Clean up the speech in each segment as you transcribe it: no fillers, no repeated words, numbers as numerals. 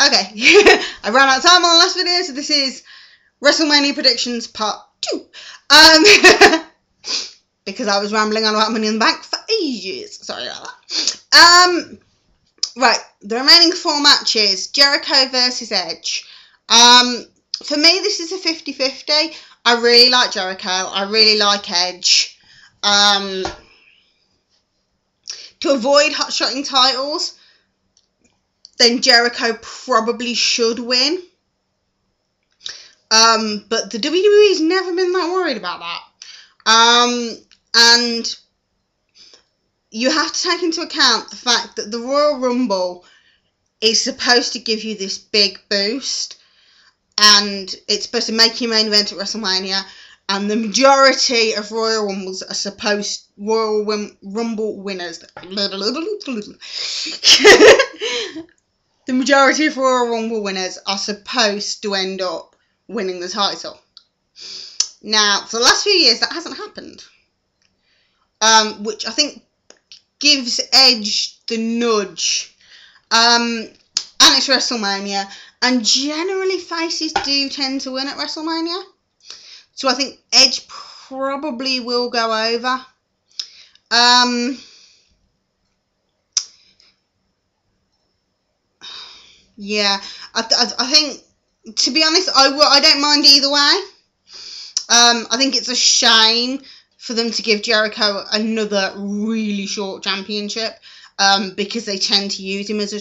Okay, I ran out of time on the last video, so this is WrestleMania predictions part 2. Because I was rambling on about Money in the Bank for ages. Sorry about that. Right, the remaining 4 matches. Jericho versus Edge. For me, this is a 50-50. I really like Jericho. I really like Edge. To avoid hot-shotting titles, then Jericho probably should win. But the WWE's never been that worried about that. And you have to take into account the fact that the Royal Rumble is supposed to give you this big boost, and it's supposed to make your main event at WrestleMania, and the majority of Royal Rumbles are Rumble winners. The majority of Royal Rumble winners are supposed to end up winning the title. Now, for the last few years, that hasn't happened. Which I think gives Edge the nudge. And it's WrestleMania. And generally, faces do tend to win at WrestleMania. So I think Edge probably will go over. Yeah, I think, to be honest, I don't mind either way. I think it's a shame for them to give Jericho another really short championship, because they tend to use him as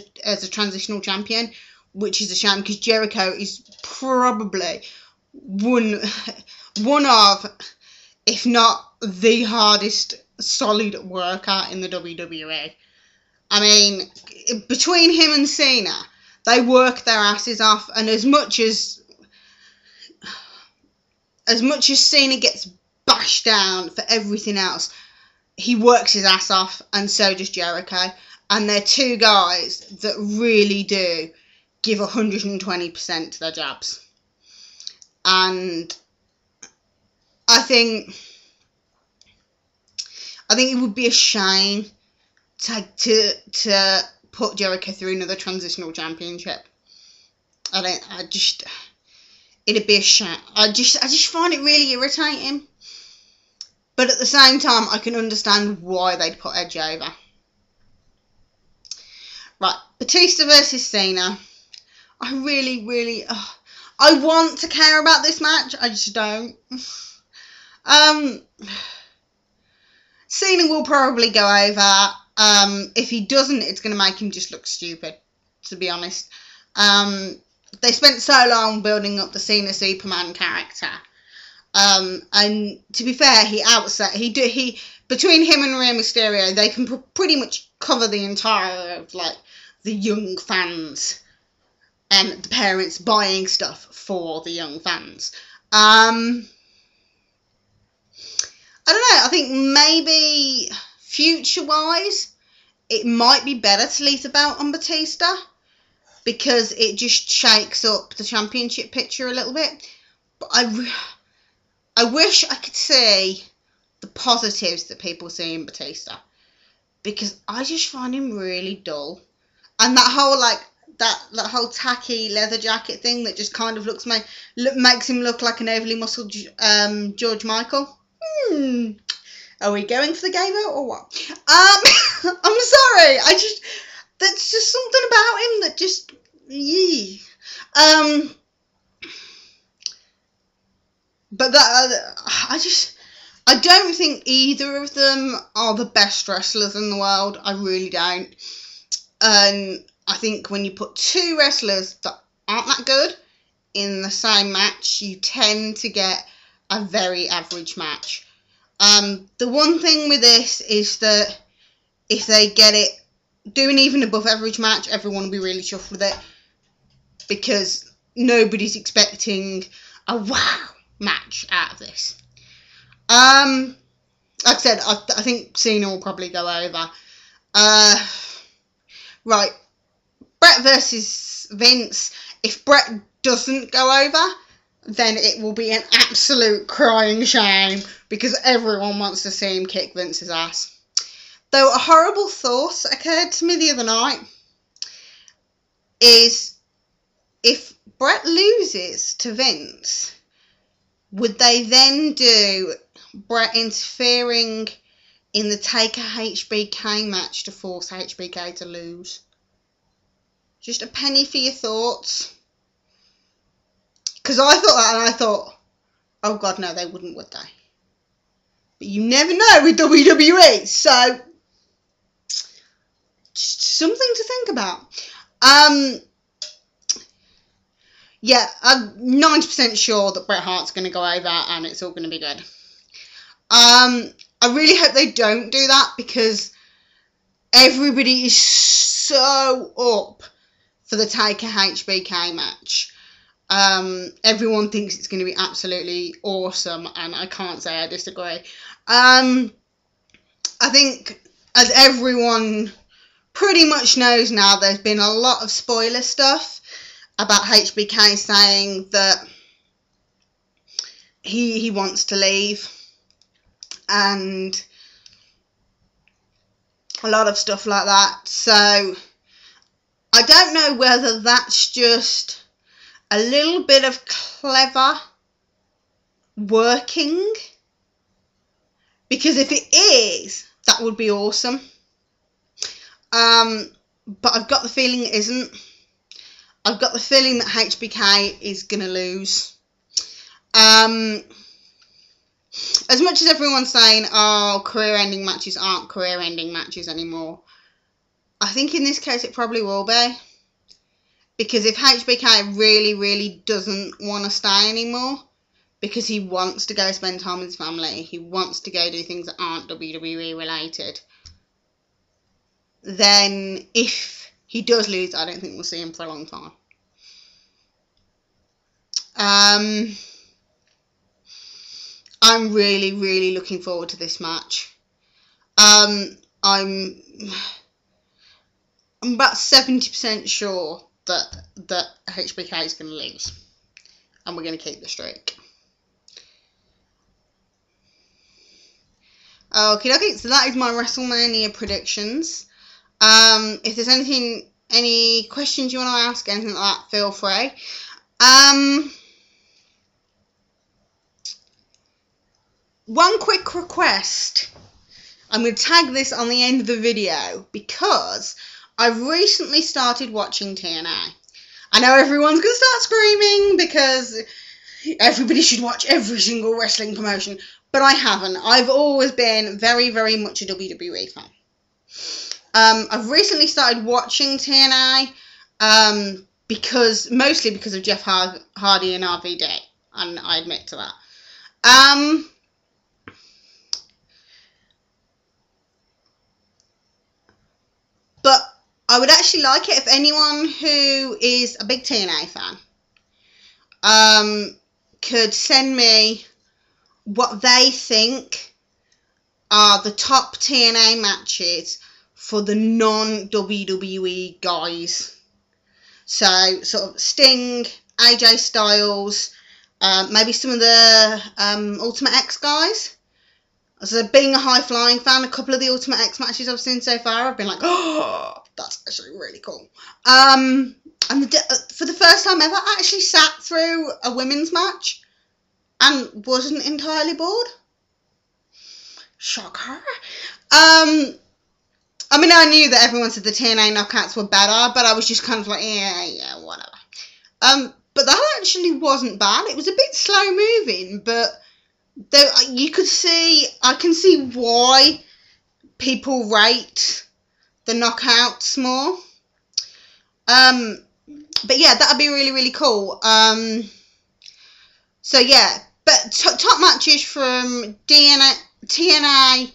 a transitional champion, which is a shame because Jericho is probably one of, if not the hardest solid worker in the WWE. I mean, between him and Cena, they work their asses off, and as much as Cena gets bashed down for everything else, he works his ass off, and so does Jericho. And they're two guys that really do give 120% to their jobs. And I think it would be a shame to put Jericho through another transitional championship. It'd be a shame. I just find it really irritating. But at the same time, I can understand why they'd put Edge over. Right, Batista versus Cena. I really, I want to care about this match. I just don't. Cena will probably go over. If he doesn't, it's going to make him just look stupid, to be honest. They spent so long building up the Cena Superman character. And to be fair, between him and Rey Mysterio, they can pretty much cover the entire of, like, the young fans and the parents buying stuff for the young fans. I don't know, I think maybe future-wise, it might be better to leave the belt on Batista, because it just shakes up the championship picture a little bit. But I wish I could see the positives that people see in Batista, because I just find him really dull. And that whole, like, that whole tacky leather jacket thing that just kind of makes him look like an overly muscled George Michael. Are we going for the gay vote or what? I'm sorry. That's just something about him that just, yee. But I don't think either of them are the best wrestlers in the world. I really don't. And I think when you put two wrestlers that aren't that good in the same match, you tend to get a very average match. The one thing with this is that if they do an even above average match, everyone will be really chuffed with it, because nobody's expecting a wow match out of this. Like I said, I think Cena will probably go over. Right, Brett versus Vince. If Brett doesn't go over, then it will be an absolute crying shame, because everyone wants to see him kick Vince's ass. Though a horrible thought occurred to me the other night is if Brett loses to Vince, would they then do Brett interfering in the Taker HBK match to force HBK to lose? Just a penny for your thoughts. Because I thought that, and I thought, oh God, no, they wouldn't, would they? But you never know with WWE, so just something to think about. Yeah, I'm 90% sure that Bret Hart's going to go over and it's all going to be good. I really hope they don't do that, because everybody is so up for the Taker HBK match. Everyone thinks it's going to be absolutely awesome, and I can't say I disagree. I think, as everyone pretty much knows now, there's been a lot of spoiler stuff about HBK saying that he wants to leave, and a lot of stuff like that. So I don't know whether that's just a little bit of clever working, because if it is, that would be awesome. But I've got the feeling it isn't. I've got the feeling that HBK is going to lose. As much as everyone's saying, oh, career-ending matches aren't career-ending matches anymore, I think in this case it probably will be. Because if HBK really, really doesn't want to stay anymore, because he wants to go spend time with his family, he wants to go do things that aren't WWE related, then if he does lose, I don't think we'll see him for a long time. I'm really, really looking forward to this match. I'm about 70% sure that HBK is going to lose, and we're going to keep the streak. Okie dokie, so that is my WrestleMania predictions. If there's any questions you want to ask, anything like that, feel free. One quick request. I'm going to tag this on the end of the video, because I've recently started watching TNA. I know everyone's going to start screaming because everybody should watch every single wrestling promotion, but I haven't. I've always been very, very much a WWE fan. I've recently started watching TNA mostly because of Jeff Hardy and RVD, and I admit to that. But I would actually like it if anyone who is a big TNA fan could send me what they think are the top TNA matches for the non-WWE guys. So, sort of Sting, AJ Styles, maybe some of the Ultimate X guys. So, being a high-flying fan, a couple of the Ultimate X matches I've seen so far, I've been like, oh, that's actually really cool. And for the first time ever, I actually sat through a women's match and wasn't entirely bored. Shocker. I mean, I knew that everyone said the TNA knockouts were better, but I was just kind of like, yeah, whatever. But that actually wasn't bad. It was a bit slow moving, but I can see why people rate the knockouts more. But yeah, that'd be really, really cool. So yeah, but top matches from TNA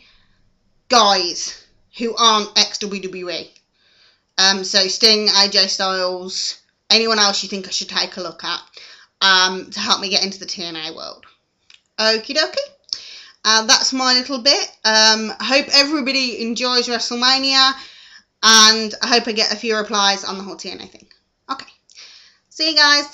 guys who aren't ex-WWE. So Sting, AJ Styles, anyone else you think I should take a look at to help me get into the TNA world. Okie dokie. That's my little bit. I hope everybody enjoys WrestleMania, and I hope I get a few replies on the whole TNA thing. Okay. See you guys.